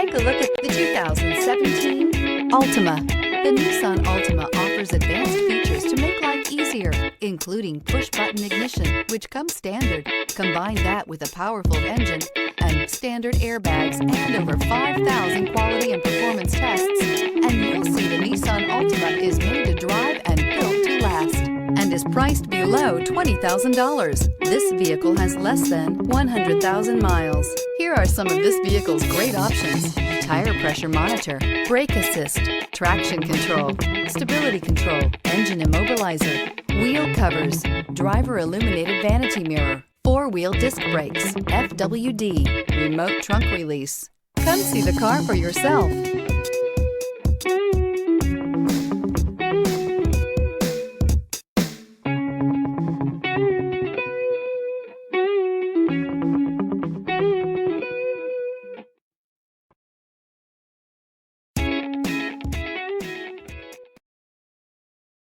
Take a look at the 2017 Altima. The Nissan Altima offers advanced features to make life easier, including push-button ignition, which comes standard. Combine that with a powerful engine and standard airbags and over 5,000 quality and performance tests, and you'll see the Nissan Altima is made to drive and built to last, and is priced below $20,000. This vehicle has less than 100,000 miles. Here are some of this vehicle's great options: tire pressure monitor, brake assist, traction control, stability control, engine immobilizer, wheel covers, driver illuminated vanity mirror, four-wheel disc brakes, FWD, remote trunk release. Come see the car for yourself.